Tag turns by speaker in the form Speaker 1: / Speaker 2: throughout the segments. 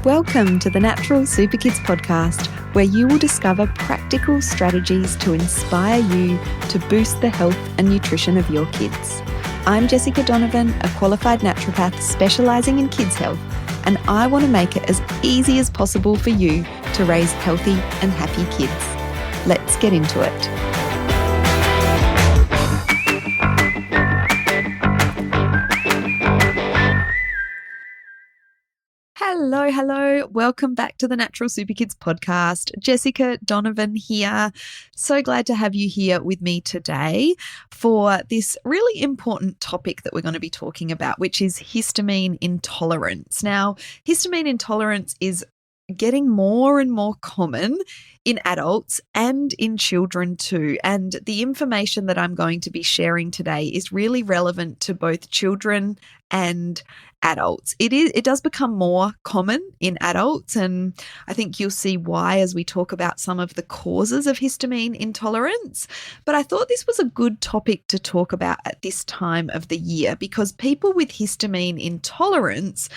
Speaker 1: Welcome to the Natural Super Kids podcast, where you will discover practical strategies to inspire you to boost the health and nutrition of your kids. I'm Jessica Donovan, a qualified naturopath specialising in kids' health, and I want to make it as easy as possible for you to raise healthy and happy kids. Let's get into it. Hello. Welcome back to the Natural Super Kids podcast. Jessica Donovan here. So glad to have you here with me today for this really important topic that we're going to be talking about, which is histamine intolerance. Now, histamine intolerance is getting more and more common in adults and in children too. And the information that I'm going to be sharing today is really relevant to both children and adults. It does become more common in adults, and I think you'll see why as we talk about some of the causes of histamine intolerance. But I thought this was a good topic to talk about at this time of the year, because people with histamine intolerance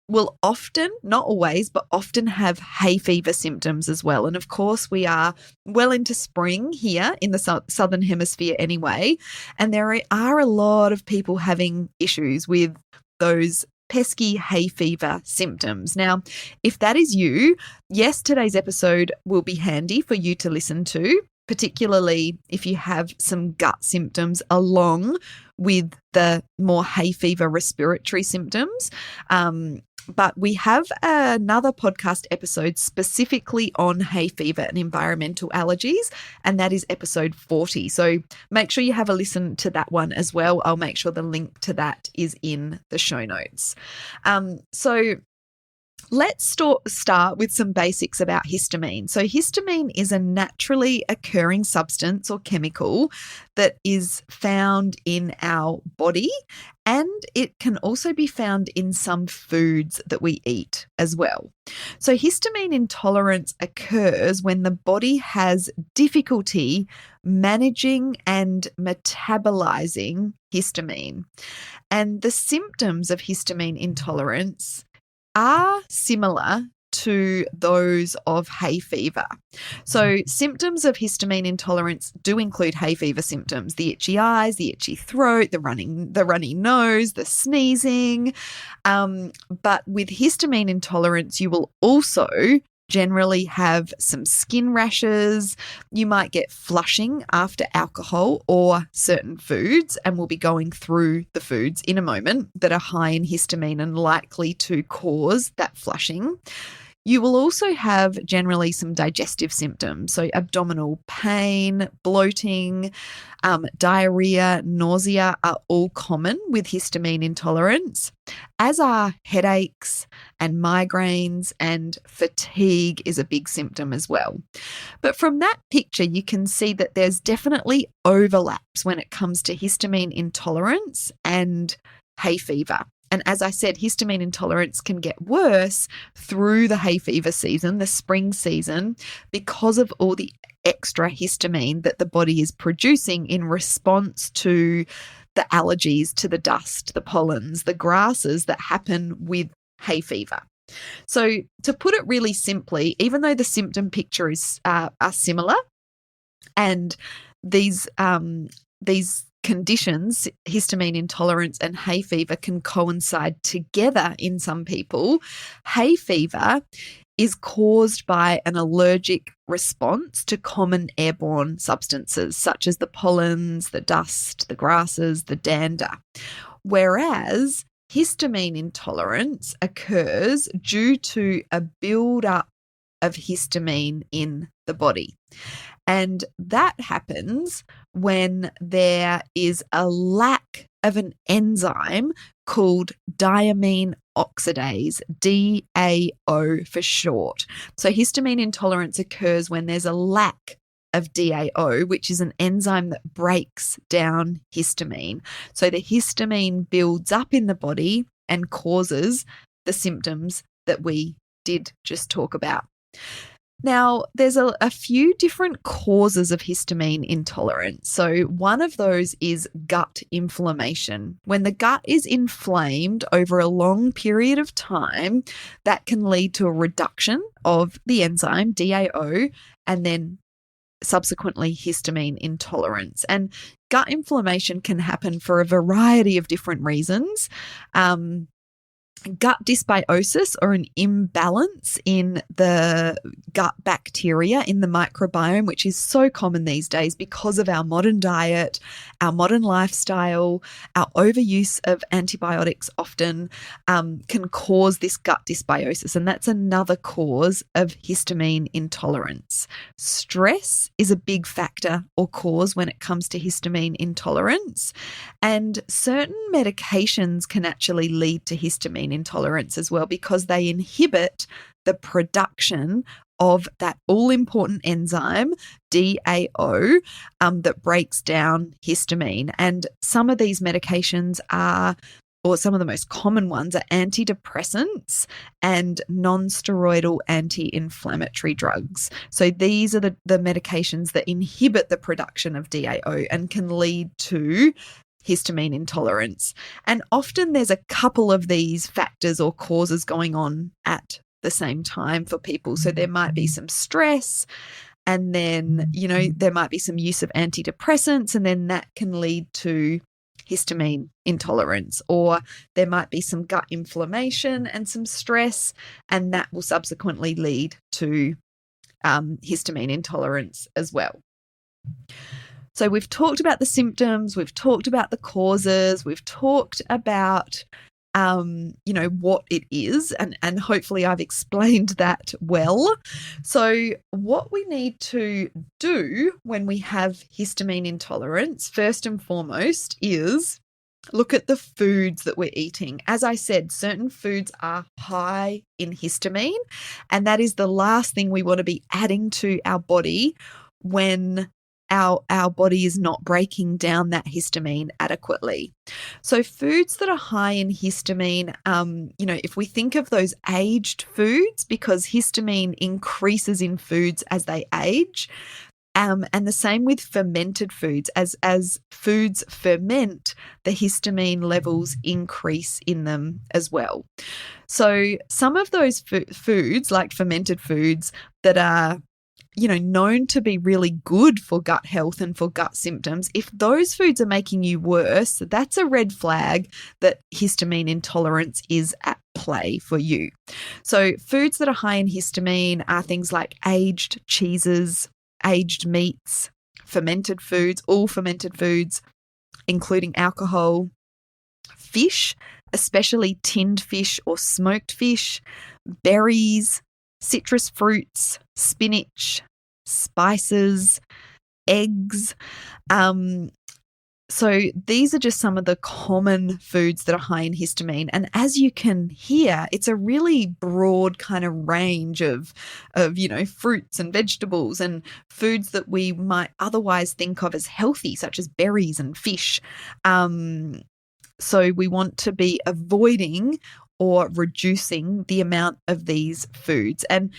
Speaker 1: will often, not always, but often have hay fever symptoms as well. And of course, we are well into spring here in the Southern Hemisphere anyway, and there are a lot of people having issues with those pesky hay fever symptoms. Now, if that is you, yes, today's episode will be handy for you to listen to, particularly if you have some gut symptoms along with the more hay fever respiratory symptoms. But we have another podcast episode specifically on hay fever and environmental allergies, and that is episode 40. So make sure you have a listen to that one as well. I'll make sure the link to that is in the show notes. So let's start with some basics about histamine. So histamine is a naturally occurring substance or chemical that is found in our body, and it can also be found in some foods that we eat as well. So histamine intolerance occurs when the body has difficulty managing and metabolizing histamine. And the symptoms of histamine intolerance are similar to those of hay fever. So symptoms of histamine intolerance do include hay fever symptoms: the itchy eyes, the itchy throat, the runny nose, the sneezing. But with histamine intolerance, you will also generally have some skin rashes. You might get flushing after alcohol or certain foods, and we'll be going through the foods in a moment that are high in histamine and likely to cause that flushing. You will also have generally some digestive symptoms, so abdominal pain, bloating, diarrhea, nausea are all common with histamine intolerance, as are headaches and migraines, and fatigue is a big symptom as well. But from that picture, you can see that there's definitely overlaps when it comes to histamine intolerance and hay fever. And as I said, histamine intolerance can get worse through the hay fever season, the spring season, because of all the extra histamine that the body is producing in response to the allergies, to the dust, the pollens, the grasses that happen with hay fever. So to put it really simply, even though the symptom picture is are similar, and these conditions, histamine intolerance and hay fever, can coincide together in some people. Hay fever is caused by an allergic response to common airborne substances such as the pollens, the dust, the grasses, the dander. Whereas histamine intolerance occurs due to a build-up of histamine in the body. And that happens when there is a lack of an enzyme called diamine oxidase, DAO for short. So histamine intolerance occurs when there's a lack of DAO, which is an enzyme that breaks down histamine. So the histamine builds up in the body and causes the symptoms that we did just talk about. Now, there's a few different causes of histamine intolerance. So, one of those is gut inflammation. When the gut is inflamed over a long period of time, that can lead to a reduction of the enzyme DAO and then subsequently histamine intolerance. And gut inflammation can happen for a variety of different reasons. Gut dysbiosis, or an imbalance in the gut bacteria in the microbiome, which is so common these days because of our modern diet, our modern lifestyle, our overuse of antibiotics often can cause this gut dysbiosis. And that's another cause of histamine intolerance. Stress is a big factor or cause when it comes to histamine intolerance. And certain medications can actually lead to histamine intolerance as well, because they inhibit the production of that all-important enzyme, DAO, that breaks down histamine. And some of these medications are, or some of the most common ones, are antidepressants and non-steroidal anti-inflammatory drugs. So these are the medications that inhibit the production of DAO and can lead to histamine intolerance. And often there's a couple of these factors or causes going on at the same time for people. So there might be some stress, and then, there might be some use of antidepressants, and then that can lead to histamine intolerance. Or there might be some gut inflammation and some stress, and that will subsequently lead to histamine intolerance as well. So we've talked about the symptoms, we've talked about the causes, we've talked about, what it is, and hopefully I've explained that well. So what we need to do when we have histamine intolerance, first and foremost, is look at the foods that we're eating. As I said, certain foods are high in histamine, and that is the last thing we want to be adding to our body when our body is not breaking down that histamine adequately. So foods that are high in histamine, if we think of those aged foods, because histamine increases in foods as they age, and the same with fermented foods. As foods ferment, the histamine levels increase in them as well. So some of those foods, like fermented foods that are known to be really good for gut health and for gut symptoms, if those foods are making you worse, that's a red flag that histamine intolerance is at play for you. So foods that are high in histamine are things like aged cheeses, aged meats, fermented foods, all fermented foods, including alcohol, fish, especially tinned fish or smoked fish, berries, citrus fruits, spinach, spices, eggs. So these are just some of the common foods that are high in histamine. And as you can hear, it's a really broad kind of range of fruits and vegetables and foods that we might otherwise think of as healthy, such as berries and fish. So we want to be avoiding or reducing the amount of these foods. And,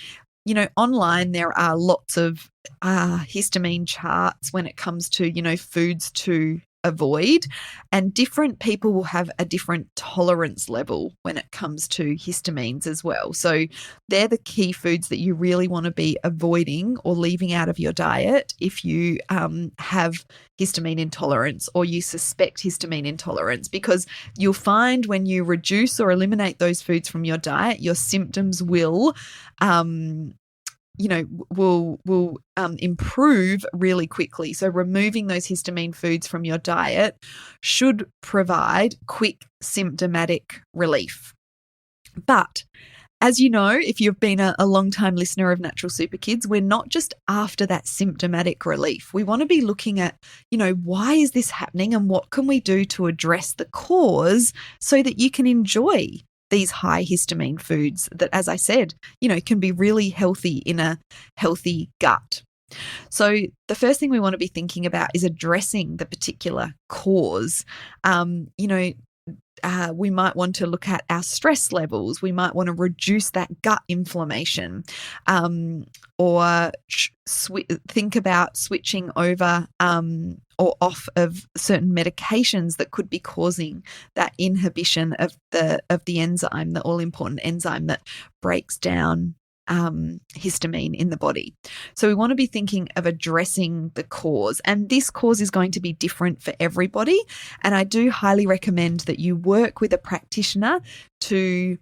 Speaker 1: online there are lots of histamine charts when it comes to, foods to avoid, and different people will have a different tolerance level when it comes to histamines as well. So they're the key foods that you really want to be avoiding or leaving out of your diet if you have histamine intolerance or you suspect histamine intolerance, because you'll find when you reduce or eliminate those foods from your diet, your symptoms will improve really quickly. So removing those histamine foods from your diet should provide quick symptomatic relief. But as you know, if you've been a long-time listener of Natural Super Kids, we're not just after that symptomatic relief. We want to be looking at, why is this happening and what can we do to address the cause so that you can enjoy these high histamine foods that, as I said, can be really healthy in a healthy gut. So the first thing we want to be thinking about is addressing the particular cause. we might want to look at our stress levels. We might want to reduce that gut inflammation, or think about switching over or off of certain medications that could be causing that inhibition of the enzyme, the all-important enzyme that breaks down histamine in the body. So we want to be thinking of addressing the cause, and this cause is going to be different for everybody. And I do highly recommend that you work with a practitioner to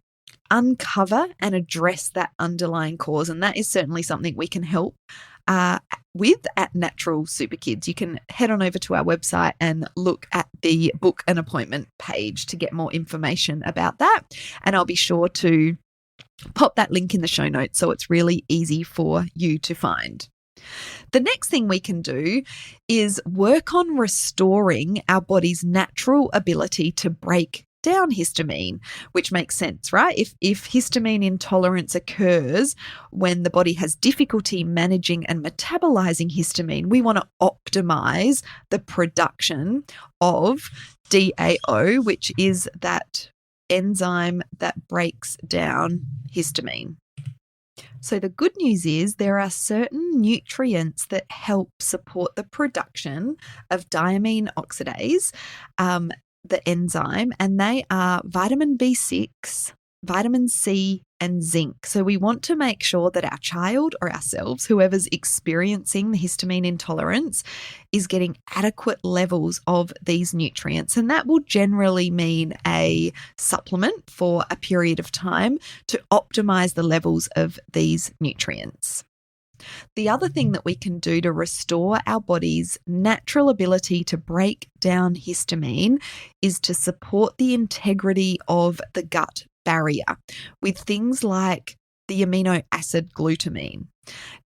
Speaker 1: uncover and address that underlying cause. And that is certainly something we can help with at Natural Super Kids. You can head on over to our website and look at the book an appointment page to get more information about that. And I'll be sure to pop that link in the show notes so it's really easy for you to find. The next thing we can do is work on restoring our body's natural ability to break down histamine, which makes sense, right? If histamine intolerance occurs when the body has difficulty managing and metabolizing histamine, we want to optimize the production of DAO, which is that enzyme that breaks down histamine. So the good news is there are certain nutrients that help support the production of diamine oxidase, the enzyme, and they are vitamin B6, vitamin C, and zinc. So we want to make sure that our child or ourselves, whoever's experiencing the histamine intolerance, is getting adequate levels of these nutrients. And that will generally mean a supplement for a period of time to optimize the levels of these nutrients. The other thing that we can do to restore our body's natural ability to break down histamine is to support the integrity of the gut barrier with things like the amino acid glutamine,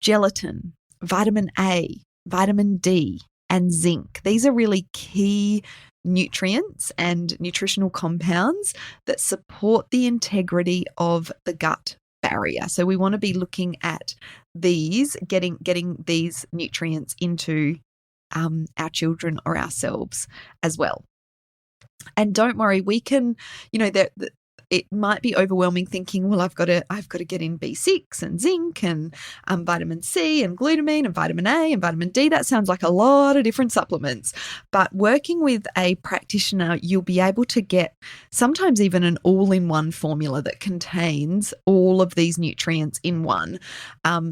Speaker 1: gelatin, vitamin A, vitamin D, and zinc. These are really key nutrients and nutritional compounds that support the integrity of the gut barrier. So we want to be looking at these, getting these nutrients into our children or ourselves as well. And don't worry, we can, it might be overwhelming thinking, well, I've got to get in B6 and zinc and vitamin C and glutamine and vitamin A and vitamin D. That sounds like a lot of different supplements. But working with a practitioner, you'll be able to get sometimes even an all-in-one formula that contains all of these nutrients in one.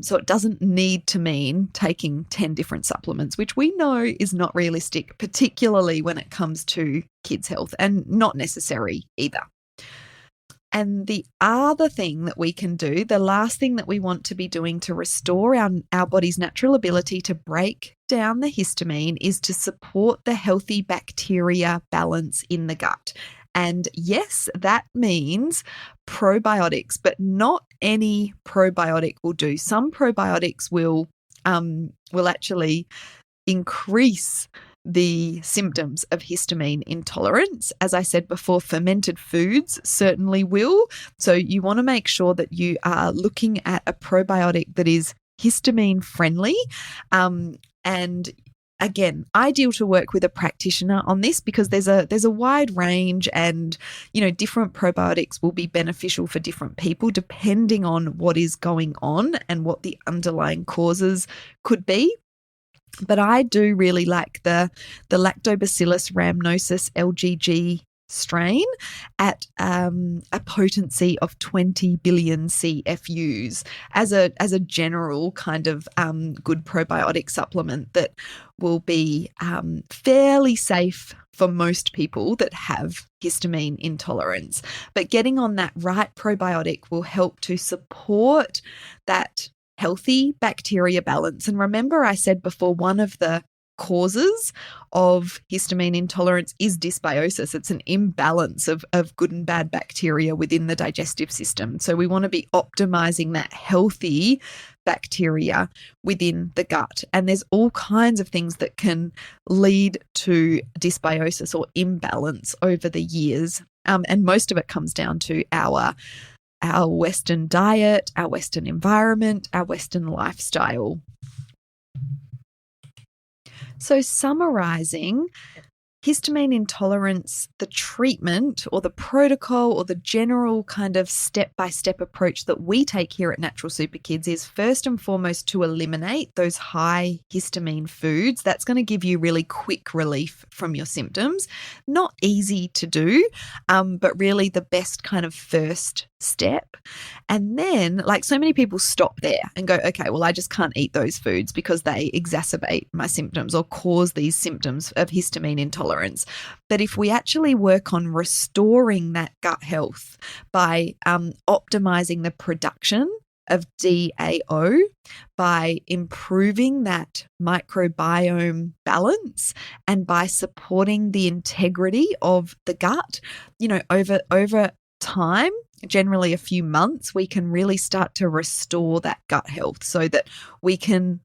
Speaker 1: So it doesn't need to mean taking 10 different supplements, which we know is not realistic, particularly when it comes to kids' health, and not necessary either. And the other thing that we can do, the last thing that we want to be doing to restore our body's natural ability to break down the histamine, is to support the healthy bacteria balance in the gut. And yes, that means probiotics, but not any probiotic will do. Some probiotics will actually increase the symptoms of histamine intolerance. As I said before, fermented foods certainly will. So you want to make sure that you are looking at a probiotic that is histamine friendly. And again, ideal to work with a practitioner on this, because there's a wide range, and different probiotics will be beneficial for different people depending on what is going on and what the underlying causes could be. But I do really like the Lactobacillus rhamnosus LGG strain at a potency of 20 billion CFUs as a general kind of good probiotic supplement that will be fairly safe for most people that have histamine intolerance. But getting on that right probiotic will help to support that healthy bacteria balance. And remember, I said before, one of the causes of histamine intolerance is dysbiosis. It's an imbalance of good and bad bacteria within the digestive system. So we want to be optimizing that healthy bacteria within the gut. And there's all kinds of things that can lead to dysbiosis or imbalance over the years. And most of it comes down to our Western diet, our Western environment, our Western lifestyle. So summarizing, histamine intolerance, the treatment or the protocol or the general kind of step-by-step approach that we take here at Natural Super Kids is first and foremost to eliminate those high histamine foods. That's going to give you really quick relief from your symptoms. Not easy to do, but really the best kind of first step. And then, like, so many people stop there and go, okay, well, I just can't eat those foods because they exacerbate my symptoms or cause these symptoms of histamine intolerance. But if we actually work on restoring that gut health by optimizing the production of DAO, by improving that microbiome balance, and by supporting the integrity of the gut, over time, generally a few months, we can really start to restore that gut health so that we can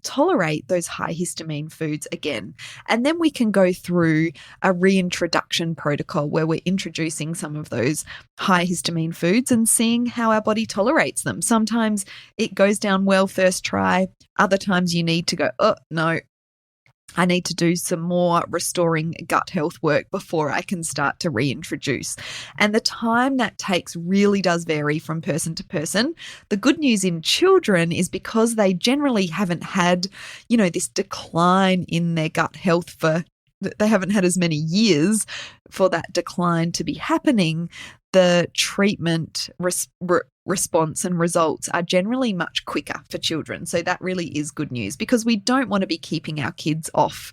Speaker 1: tolerate those high histamine foods again. And then we can go through a reintroduction protocol where we're introducing some of those high histamine foods and seeing how our body tolerates them. Sometimes it goes down well first try. Other times you need to go, oh, no, I need to do some more restoring gut health work before I can start to reintroduce. And the time that takes really does vary from person to person. The good news in children is because they generally haven't had, this decline in their gut health they haven't had as many years for that decline to be happening, the treatment response and results are generally much quicker for children. So that really is good news because we don't want to be keeping our kids off,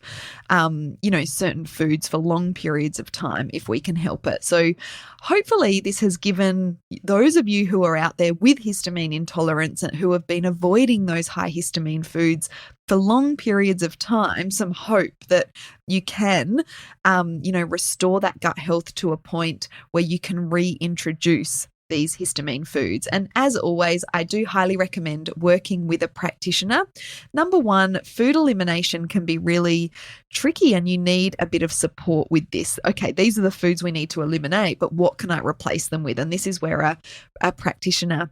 Speaker 1: certain foods for long periods of time if we can help it. So hopefully this has given those of you who are out there with histamine intolerance and who have been avoiding those high histamine foods for long periods of time, some hope that you can, restore that gut health to a point where you can reintroduce these histamine foods. And as always, I do highly recommend working with a practitioner. Number one, food elimination can be really tricky and you need a bit of support with this. Okay, these are the foods we need to eliminate, but what can I replace them with? And this is where a practitioner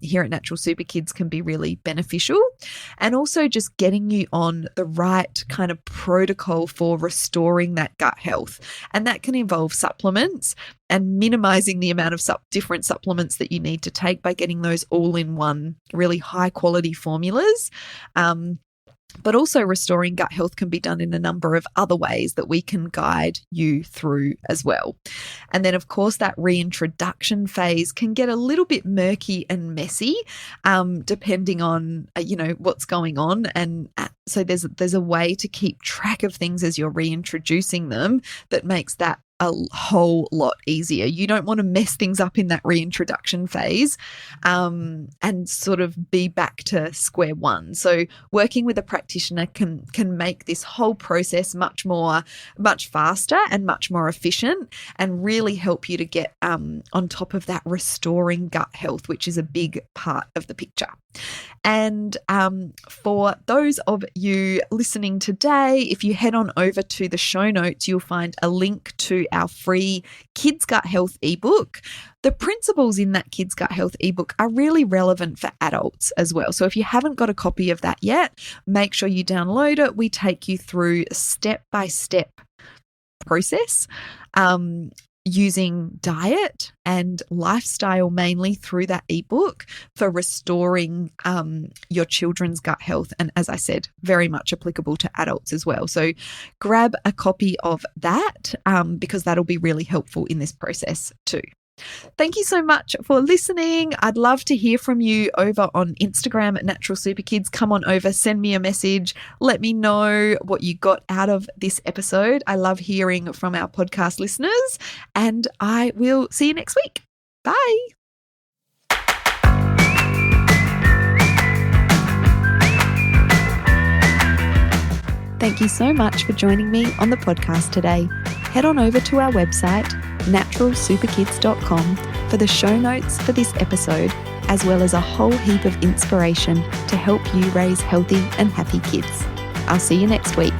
Speaker 1: here at Natural Super Kids can be really beneficial. And also just getting you on the right kind of protocol for restoring that gut health. And that can involve supplements and minimizing the amount of different supplements that you need to take by getting those all in one really high quality formulas. But also restoring gut health can be done in a number of other ways that we can guide you through as well. And then, of course, that reintroduction phase can get a little bit murky and messy, depending on, what's going on. And so there's a way to keep track of things as you're reintroducing them that makes that a whole lot easier. You don't want to mess things up in that reintroduction phase and sort of be back to square one. So working with a practitioner can make this whole process much faster and much more efficient and really help you to get on top of that restoring gut health, which is a big part of the picture. And for those of you listening today, if you head on over to the show notes, you'll find a link to our free Kids Gut Health ebook. The principles in that Kids Gut Health ebook are really relevant for adults as well. So if you haven't got a copy of that yet, make sure you download it. We take you through a step-by-step process using diet and lifestyle mainly through that ebook for restoring your children's gut health. And as I said, very much applicable to adults as well. So grab a copy of that because that'll be really helpful in this process too. Thank you so much for listening. I'd love to hear from you over on Instagram at Natural Super Kids. Come on over, send me a message. Let me know what you got out of this episode. I love hearing from our podcast listeners, and I will see you next week. Bye. Thank you so much for joining me on the podcast today. Head on over to our website, naturalsuperkids.com, for the show notes for this episode, as well as a whole heap of inspiration to help you raise healthy and happy kids. I'll see you next week.